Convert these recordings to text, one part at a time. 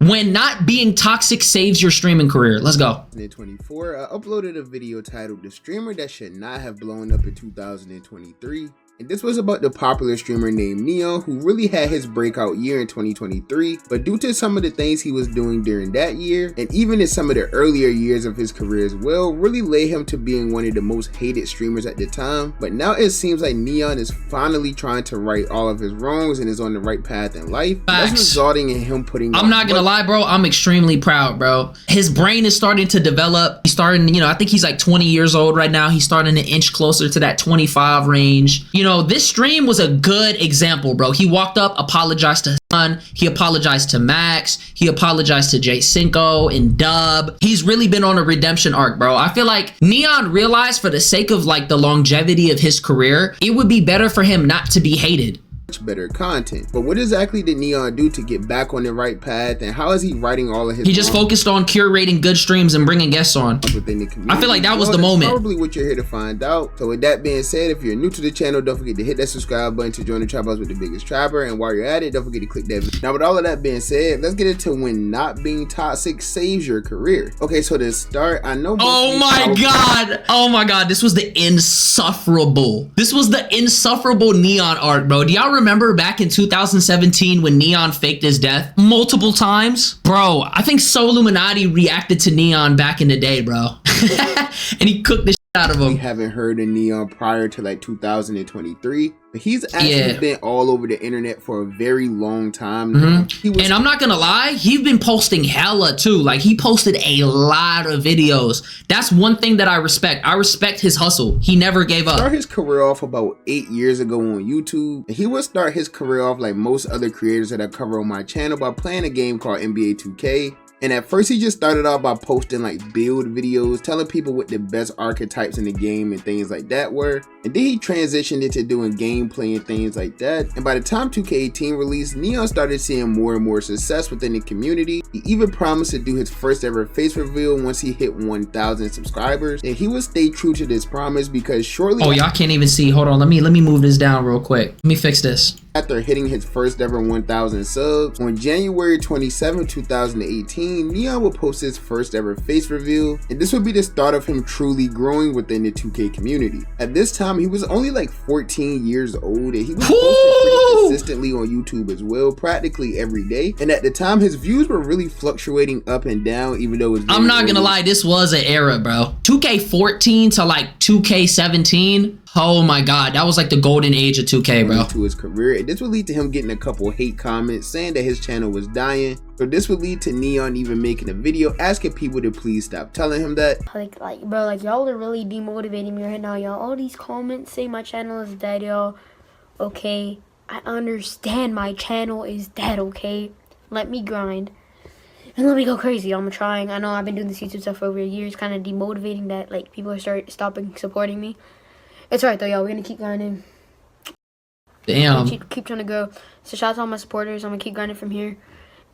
when not being toxic saves your streaming career. Let's go. In 2024, I uploaded a video titled "The Streamer That Should Not Have Blown Up in 2023." And this was about the popular streamer named Neon, who really had his breakout year in 2023, but due to some of the things he was doing during that year, and even in some of the earlier years of his career as well, really led him to being one of the most hated streamers at the time. But now it seems like Neon is finally trying to right all of his wrongs and is on the right path in life. That's resulting in him putting... I'm not gonna lie, bro. I'm extremely proud, bro. His brain is starting to develop. He's starting, you know, I think he's like 20 years old right now. He's starting to inch closer to that 25 range. You know, this stream was a good example, bro. He walked up, apologized to his son, he apologized to Max, he apologized to Jay Cinco and Dub. He's really been on a redemption arc, bro. I feel like Neon realized, for the sake of like the longevity of his career, it would be better for him not to be hated. Much better content. But what exactly did Neon do to get back on the right path, and how is he writing all of his... He just focused on curating good streams and bringing guests on. Within the community. I feel like that was the moment. Probably what you're here to find out. So with that being said, if you're new to the channel, don't forget to hit that subscribe button to join the Trap House with the biggest trapper, and while you're at it, don't forget to click that video. Now with all of that being said, let's get into when not being toxic saves your career. Okay, so to start, I know... Oh my god, this was the insufferable Neon arc, bro. Do y'all remember back in 2017 when Neon faked his death multiple times? Bro, I think Illuminati reacted to Neon back in the day, bro. And he cooked the shit out of him. We haven't heard of Neon prior to like 2023, but he's actually been all over the internet for a very long time now. And I'm not gonna lie, he's been posting hella too. Like, he posted a lot of videos. That's one thing that I respect. I respect his hustle. He never gave up. Started his career off about 8 years ago on YouTube, and he would start his career off like most other creators that I cover on my channel by playing a game called NBA 2K. And at first he just started off by posting like build videos, telling people what the best archetypes in the game and things like that were. And then he transitioned into doing gameplay and things like that. And by the time 2K18 released, Neon started seeing more and more success within the community. He even promised to do his first ever face reveal once he hit 1,000 subscribers. And he would stay true to this promise, because shortly... Oh, y'all can't even see. Hold on, let me move this down real quick. Let me fix this. After hitting his first ever 1,000 subs, on January 27, 2018, Neon will post his first ever face reveal, and this would be the start of him truly growing within the 2K community. At this time, he was only like 14 years old, and he was posting pretty consistently on YouTube as well, practically every day. And at the time, his views were really fluctuating up and down, even though it was... I'm not gonna lie, this was an era, bro. 2K14 to like 2K17. Oh my god, that was like the golden age of 2K, bro. To his career, and this would lead to him getting a couple hate comments saying that his channel was dying. So this would lead to Neon even making a video asking people to please stop telling him that. Bro, like y'all are really demotivating me right now, y'all. All these comments say my channel is dead, y'all. Okay, I understand my channel is dead, okay? Let me grind. And let me go crazy. I'm trying. I know I've been doing this YouTube stuff for over a year. It's kind of demotivating that like people are stopping supporting me. It's alright though, y'all. We're gonna keep grinding. Damn. Keep trying to grow. So shout out to all my supporters. I'm gonna keep grinding from here.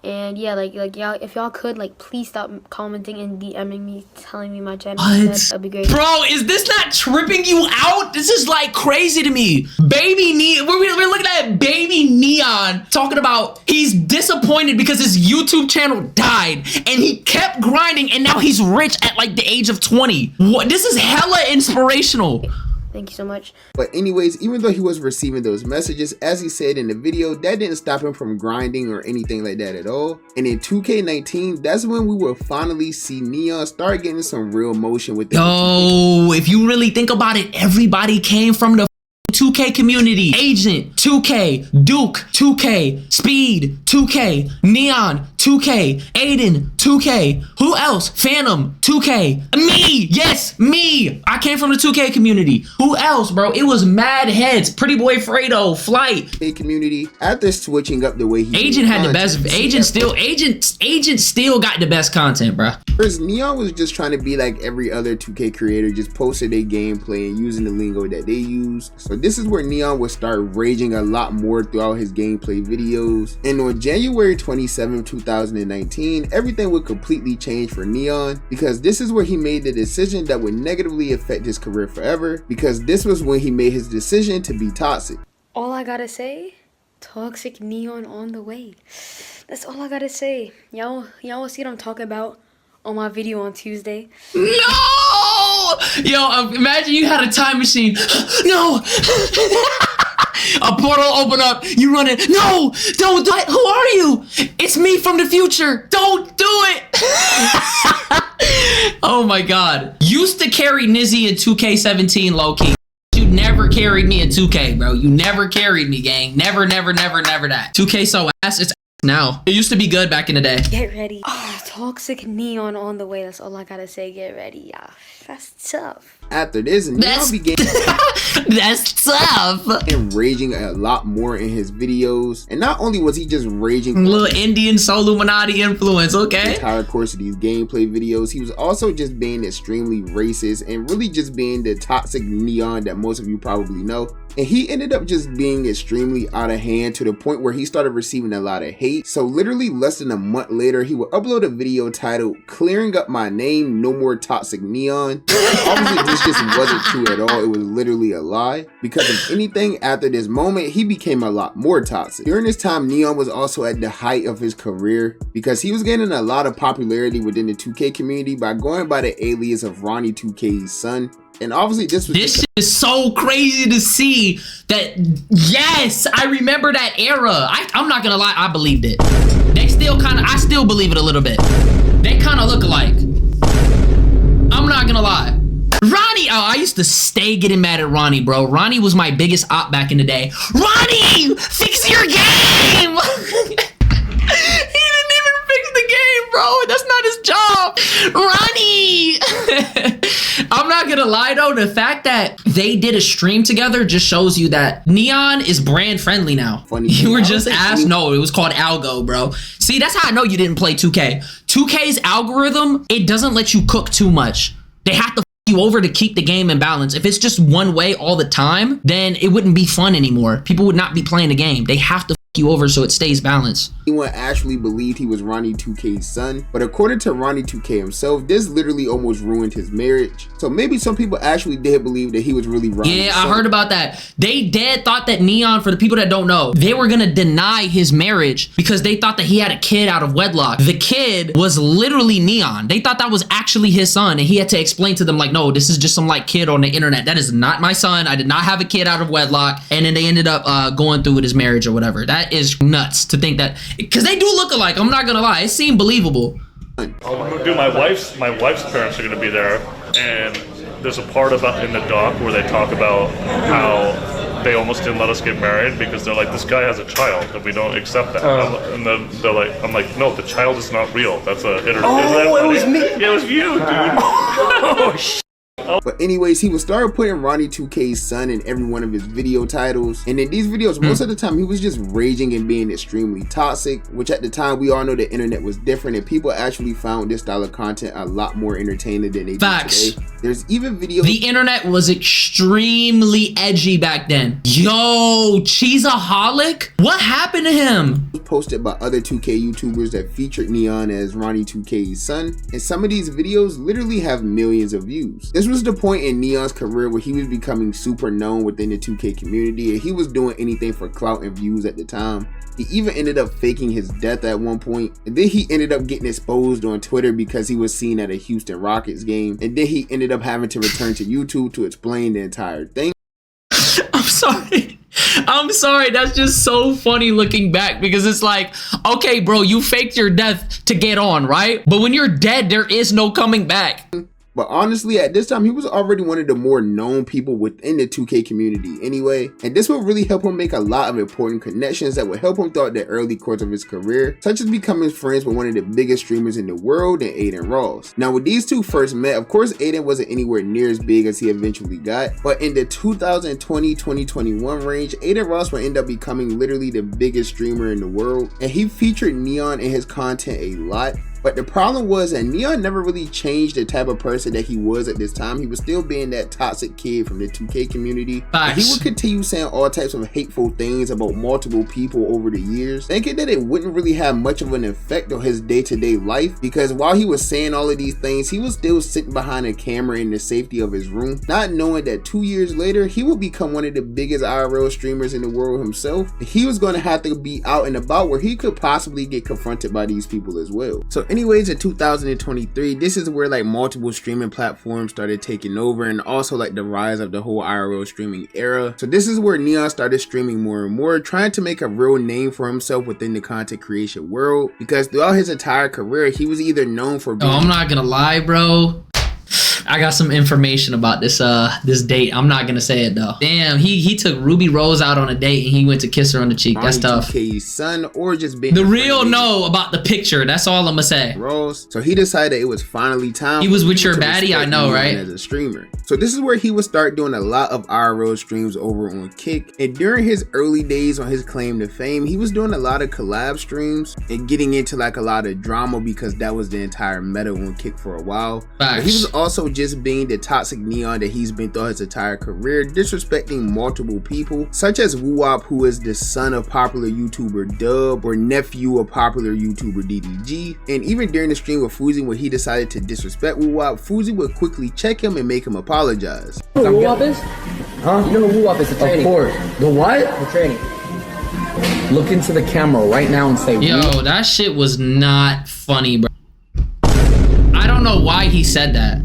And yeah, like y'all, if y'all could, like, please stop commenting and DMing me, telling me my channel is dead. That'd be great. Bro, is this not tripping you out? This is like crazy to me. Baby Neon, we're looking at baby Neon talking about he's disappointed because his YouTube channel died and he kept grinding and now he's rich at like the age of 20. What? This is hella inspirational. Thank you so much. But anyways, even though he was receiving those messages, as he said in the video, that didn't stop him from grinding or anything like that at all. And in 2K19, that's when we will finally see Neon start getting some real motion with the... Yo, if you really think about it, everybody came from the 2K community. Agent, 2K, Duke, 2K, Speed, 2K, Neon, 2K, Aiden, 2K, who else? Phantom, 2K, me, yes, me. I came from the 2K community. Who else, bro? It was mad heads, Pretty Boy Fredo, Flight. Community, after switching up the way he... Agent had the best, Agent still got the best content, bro. First, Neon was just trying to be like every other 2K creator, just posted their gameplay and using the lingo that they use. So this is where Neon would start raging a lot more throughout his gameplay videos. And on January 27, 2019, everything would completely change for Neon, because this is where he made the decision that would negatively affect his career forever, because this was when he made his decision to be toxic. All I gotta say, Toxic Neon on the way. That's all I gotta say. Y'all see what I'm talking about on my video on Tuesday. No! Yo, imagine you had a time machine. No! A portal open up, you run it. No! Don't do it! Who are you? It's me from the future. Don't do it! Oh my god. Used to carry Nizzy in 2K17 low-key. You never carried me in 2K, bro. You never carried me, gang. Never, never, never, never that. 2K so ass, it's now. It used to be good back in the day. Get ready. Oh, Toxic Neon on the way. That's all I gotta say. Get ready. Yeah, that's tough. After this, Neon began that's tough. and raging a lot more in his videos. And not only was he just raging Little Indian Soluminati influence, okay? the entire course of these gameplay videos, he was also just being extremely racist and really just being the toxic Neon that most of you probably know. And he ended up just being extremely out of hand to the point where he started receiving a lot of hate. So literally less than a month later, he would upload a video titled "Clearing Up My Name, No More Toxic Neon." Obviously this just wasn't true at all. It was literally a lie. Because if anything, after this moment, he became a lot more toxic. During this time, Neon was also at the height of his career because he was gaining a lot of popularity within the 2K community by going by the alias of Ronnie 2K's son. And obviously this This is so crazy to see that. Yes, I remember that era. I'm not gonna lie, I believed it. They still I still believe it a little bit. They kind of look alike. I'm not gonna lie. Ronnie, oh, I used to stay getting mad at Ronnie, bro. Ronnie was my biggest op back in the day. Ronnie, fix your game. He didn't even fix the game, bro. That's not his job. Ronnie. I'm not gonna lie though, the fact that they did a stream together just shows you that Neon is brand friendly now. Funny You thing, were I just don't think asked. No, it was called Algo, bro. See, that's how I know you didn't play 2K. 2K's algorithm, it doesn't let you cook too much. They have to you over to keep the game in balance. If it's just one way all the time, then it wouldn't be fun anymore. People would not be playing the game. They have to you over so it stays balanced. Anyone actually believed he was Ronnie 2K's son, but according to Ronnie 2K himself, this literally almost ruined his marriage. So maybe some people actually did believe that he was really Ronnie's son. I heard about that. They dead thought that Neon, for the people that don't know, they were gonna deny his marriage because they thought that he had a kid out of wedlock. The kid was literally Neon. They thought that was actually his son, and he had to explain to them like, no, this is just some like kid on the internet. That is not my son. I did not have a kid out of wedlock. And then they ended up going through with his marriage or whatever. That is nuts to think that, because they do look alike. I'm not gonna lie, it seemed believable. Dude, my wife's parents are gonna be there, and there's a part about in the doc where they talk about how they almost didn't let us get married because they're like, this guy has a child and we don't accept that. And then they're like, I'm like, no, the child is not real. That's a internet. Oh, it was me. Yeah, it was you, dude. Oh shit. But anyways, he would start putting Ronnie 2K's son in every one of his video titles. And in these videos, most of the time, he was just raging and being extremely toxic, which at the time, we all know the internet was different and people actually found this style of content a lot more entertaining than they do today. There's even videos. The internet was extremely edgy back then. Yo, Cheeseaholic? What happened to him? Posted by other 2K YouTubers that featured Neon as Ronnie 2K's son. And some of these videos literally have millions of views. This was the point in Neon's career where he was becoming super known within the 2K community, and he was doing anything for clout and views at the time. He even ended up faking his death at one point, and then he ended up getting exposed on Twitter because he was seen at a Houston Rockets game, and then he ended up having to return to YouTube to explain the entire thing. I'm sorry, that's just so funny looking back, because it's like, okay bro, you faked your death to get on, right? But when you're dead, there is no coming back. But honestly, at this time, he was already one of the more known people within the 2K community anyway. And this would really help him make a lot of important connections that would help him throughout the early course of his career, such as becoming friends with one of the biggest streamers in the world, and Aiden Ross. Now, when these two first met, of course, Aiden wasn't anywhere near as big as he eventually got. But in the 2020-2021 range, Aiden Ross would end up becoming literally the biggest streamer in the world. And he featured Neon in his content a lot. But the problem was that Neon never really changed the type of person that he was at this time. He was still being that toxic kid from the 2K community. He would continue saying all types of hateful things about multiple people over the years, thinking that it wouldn't really have much of an effect on his day-to-day life, because while he was saying all of these things, he was still sitting behind a camera in the safety of his room, not knowing that 2 years later, he would become one of the biggest IRL streamers in the world himself. He was going to have to be out and about where he could possibly get confronted by these people as well. So anyways, in 2023, this is where like multiple streaming platforms started taking over, and also like the rise of the whole IRL streaming era. So this is where Neon started streaming more and more, trying to make a real name for himself within the content creation world, because throughout his entire career, he was either known for being— I'm not gonna lie, bro. I got some information about this this date. I'm not gonna say it though. Damn, he took Ruby Rose out on a date and he went to kiss her on the cheek. That's tough. 2K's son, or just being the real know about the picture. That's all I'm gonna say. Rose. So he decided it was finally time. He was with your baddie, I know, right? As a streamer. So this is where he would start doing a lot of IRL streams over on Kick. And during his early days on his claim to fame, he was doing a lot of collab streams and getting into like a lot of drama, because that was the entire meta on Kick for a while. But he was also just being the toxic Neon that he's been throughout his entire career, disrespecting multiple people, such as Woowop, who is the son of popular YouTuber Dub, or nephew of popular YouTuber DDG. And even during the stream with Fuzi, when he decided to disrespect Woowop, Fuzi would quickly check him and make him apologize. You know who Woowop is? Huh? You know who Woowop is? The training. Of course. The what? The training. Look into the camera right now and say, yo, that shit was not funny, bro. I don't know why he said that.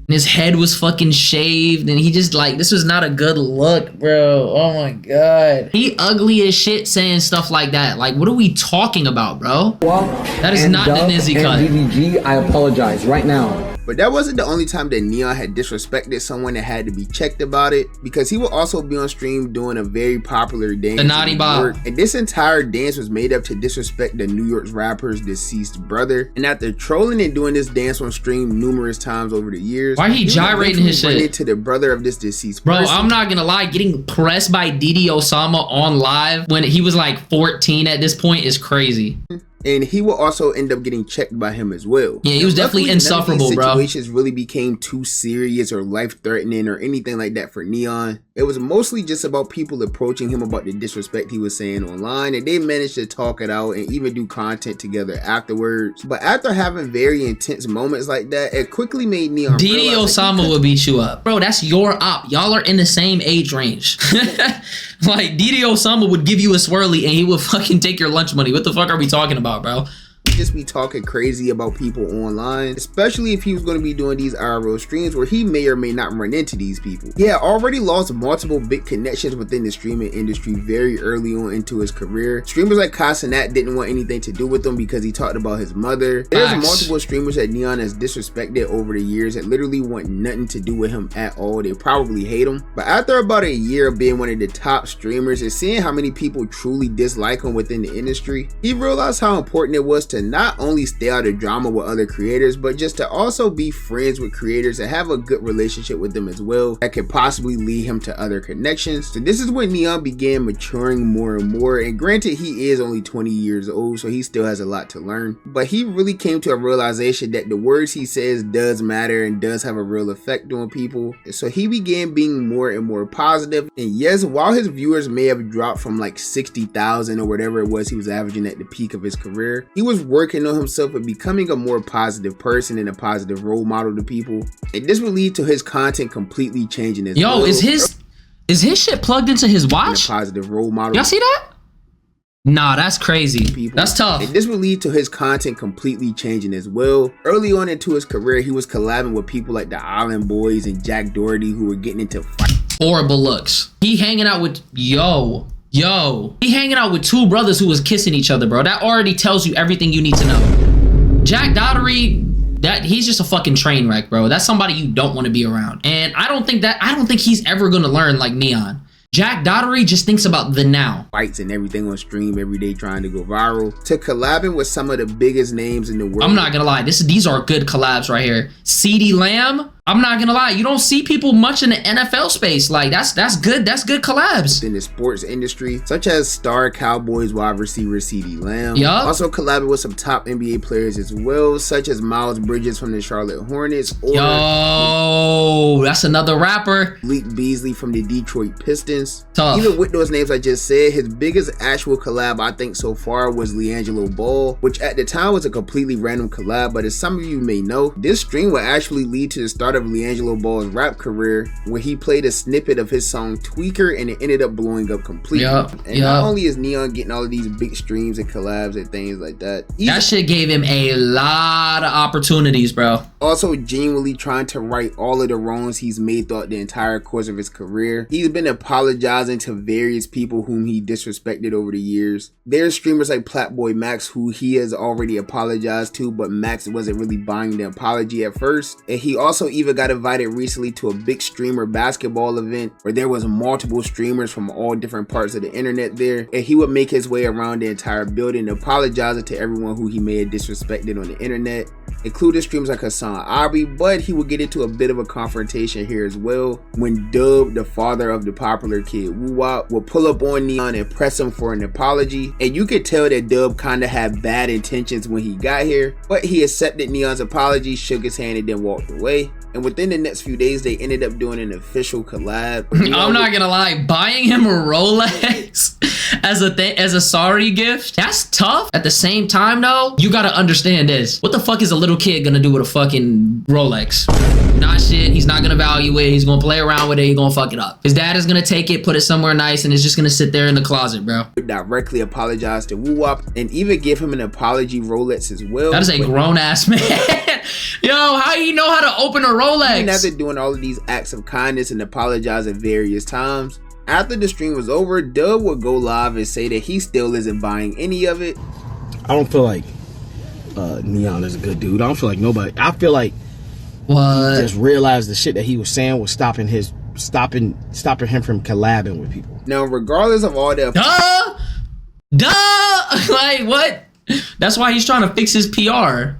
His head was fucking shaved, and he just like, this was not a good look, bro. Oh my god. He ugly as shit saying stuff like that. Like, what are we talking about, bro? That is not the Nizzy cut. DDG, I apologize right now. But that wasn't the only time that Neon had disrespected someone that had to be checked about it, because he would also be on stream doing a very popular dance. The Naughty Bob. And this entire dance was made up to disrespect the New York rapper's deceased brother. And after trolling and doing this dance on stream numerous times over the years, why he gyrating his shit? Into the brother of this deceased bro, person. I'm not gonna lie, getting pressed by Didi Osama on live when he was like 14 at this point is crazy. And he will also end up getting checked by him as well. Yeah, he was definitely insufferable, bro. Situations really became too serious or life-threatening or anything like that for Neon. It was mostly just about people approaching him about the disrespect he was saying online, and they managed to talk it out and even do content together afterwards. But after having very intense moments like that, it quickly made Neon Didi Osama would beat you up. Bro, that's your op. Y'all are in the same age range. Like, Didi Osama would give you a swirly and he would fucking take your lunch money. What the fuck are we talking about, bro? Just be talking crazy about people online, especially if he was going to be doing these IRL streams where he may or may not run into these people. He had already lost multiple big connections within the streaming industry very early on into his career. Streamers like Casanat didn't want anything to do with him because he talked about his mother. There's multiple streamers that Neon has disrespected over the years that literally want nothing to do with him at all. They probably hate him. But after about a year of being one of the top streamers and seeing how many people truly dislike him within the industry, he realized how important it was to not only stay out of drama with other creators, but just to also be friends with creators and have a good relationship with them as well that could possibly lead him to other connections. So this is when Neon began maturing more and more, and granted he is only 20 years old, so he still has a lot to learn, but he really came to a realization that the words he says does matter and does have a real effect on people. So he began being more and more positive, and yes, while his viewers may have dropped from like 60,000 or whatever it was he was averaging at the peak of his career, he was working on himself and becoming a more positive person and a positive role model to people, and this will lead to his content completely changing as well. Yo, is his shit plugged into his watch? A positive role model. Y'all see that? Nah, that's crazy. People. That's tough. And this will lead to his content completely changing as well. Early on into his career, he was collabing with people like the Island Boys and Jack Doherty, who were getting into fights. Horrible looks. He hanging out with he hanging out with two brothers who was kissing each other, bro. That already tells you everything you need to know. Jack Doherty, he's just a fucking train wreck, bro. That's somebody you don't want to be around. And I don't think he's ever gonna learn like Neon. Jack Daughtery just thinks about the now. Fights and everything on stream every day trying to go viral, to collabing with some of the biggest names in the world. I'm not gonna lie, these are good collabs right here. CeeDee Lamb, I'm not gonna lie, you don't see people much in the NFL space. Like that's good collabs. In the sports industry, such as star Cowboys wide receiver CeeDee Lamb. Yup. Also collabing with some top NBA players as well, such as Miles Bridges from the Charlotte Hornets, or Yo, that's another rapper. Malik Beasley from the Detroit Pistons. Tough. Even with those names I just said, his biggest actual collab I think so far was LiAngelo Ball, which at the time was a completely random collab, but as some of you may know, this stream would actually lead to the start of LiAngelo Ball's rap career, where he played a snippet of his song Tweaker and it ended up blowing up completely. Not only is Neon getting all of these big streams and collabs and things like that, that shit gave him a lot of opportunities, bro. Also genuinely trying to right all of the wrongs he's made throughout the entire course of his career. He's been apologizing to various people whom he disrespected over the years. There's streamers like Platboy Max who he has already apologized to, but Max wasn't really buying the apology at first. And he also even got invited recently to a big streamer basketball event where there was multiple streamers from all different parts of the internet there, and he would make his way around the entire building apologizing to everyone who he may have disrespected on the internet, including streamers like Hassan Aubrey. But he would get into a bit of a confrontation here as well when Dub, the father of the popular kid Woo Wop, will pull up on Neon and press him for an apology, and you could tell that Dub kinda had bad intentions when he got here, but he accepted Neon's apology, shook his hand, and then walked away. And within the next few days, they ended up doing an official collab. I'm not gonna lie, buying him a Rolex as a sorry gift, that's tough. At the same time though, you gotta understand this. What the fuck is a little kid gonna do with a fucking Rolex? Not shit. He's not gonna value it. He's gonna play around with it. He's gonna fuck it up. His dad is gonna take it, put it somewhere nice, and it's just gonna sit there in the closet, bro. Directly apologize to Woo Wop and even give him an apology Rolex as well. That is a grown ass man. Yo, how you know how to open a Rolex? Even after doing all of these acts of kindness and apologizing various times, after the stream was over, Dub would go live and say that he still isn't buying any of it. I don't feel like Neon is a good dude. I don't feel like nobody. I feel like what? He just realized the shit that he was saying was stopping him from collabing with people. Now, regardless of all that, like what? That's why he's trying to fix his PR.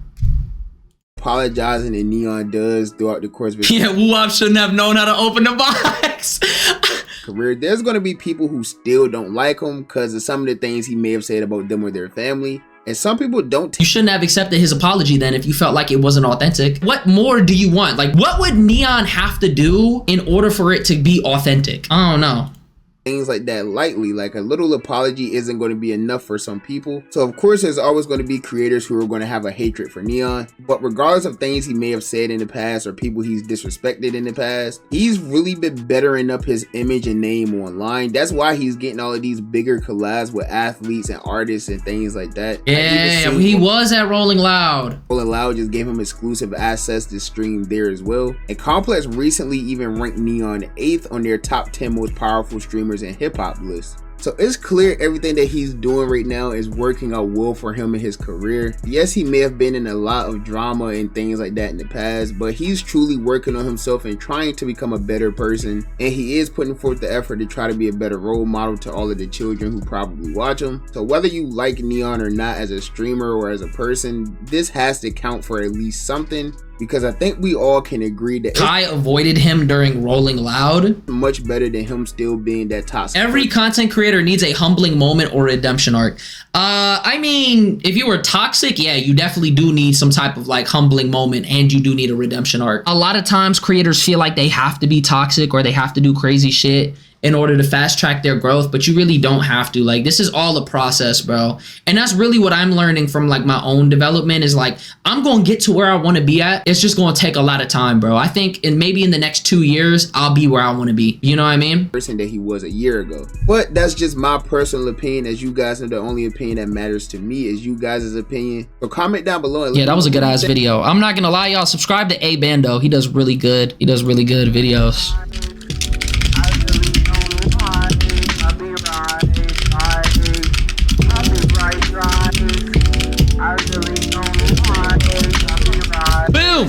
Apologizing that Neon does throughout the course of his Woo Wop shouldn't have known how to open the box. career, there's going to be people who still don't like him because of some of the things he may have said about them or their family. And some people don't. You shouldn't have accepted his apology then if you felt like it wasn't authentic. What more do you want? Like, what would Neon have to do in order for it to be authentic? I don't know. Things like that lightly. Like, a little apology isn't going to be enough for some people. So of course there's always going to be creators who are going to have a hatred for Neon, but regardless of things he may have said in the past or people he's disrespected in the past, he's really been bettering up his image and name online. That's why he's getting all of these bigger collabs with athletes and artists and things like that. Yeah, he was at Rolling Loud. Rolling Loud just gave him exclusive access to stream there as well. And Complex recently even ranked Neon 8th on their top 10 most powerful streamers in hip-hop list. So it's clear everything that he's doing right now is working out well for him in his career. Yes, he may have been in a lot of drama and things like that in the past, but he's truly working on himself and trying to become a better person. And he is putting forth the effort to try to be a better role model to all of the children who probably watch him. So whether you like Neon or not as a streamer or as a person, this has to count for at least something. Because I think we all can agree that I avoided him during Rolling Loud. Much better than him still being that toxic. Every content creator needs a humbling moment or redemption arc. I mean, if you were toxic, yeah, you definitely do need some type of like humbling moment, and you do need a redemption arc. A lot of times creators feel like they have to be toxic or they have to do crazy shit in order to fast track their growth, but you really don't have to. Like, this is all a process, bro. And that's really what I'm learning from like my own development is like, I'm gonna get to where I wanna be at. It's just gonna take a lot of time, bro. I think maybe in the next 2 years, I'll be where I wanna be. You know what I mean? Person that he was a year ago. But that's just my personal opinion. As you guys know, the only opinion that matters to me is you guys' opinion. So comment down below. And yeah, that was a good ass video. I'm not gonna lie, y'all. Subscribe to A Bando. He does really good. He does really good videos. Boom!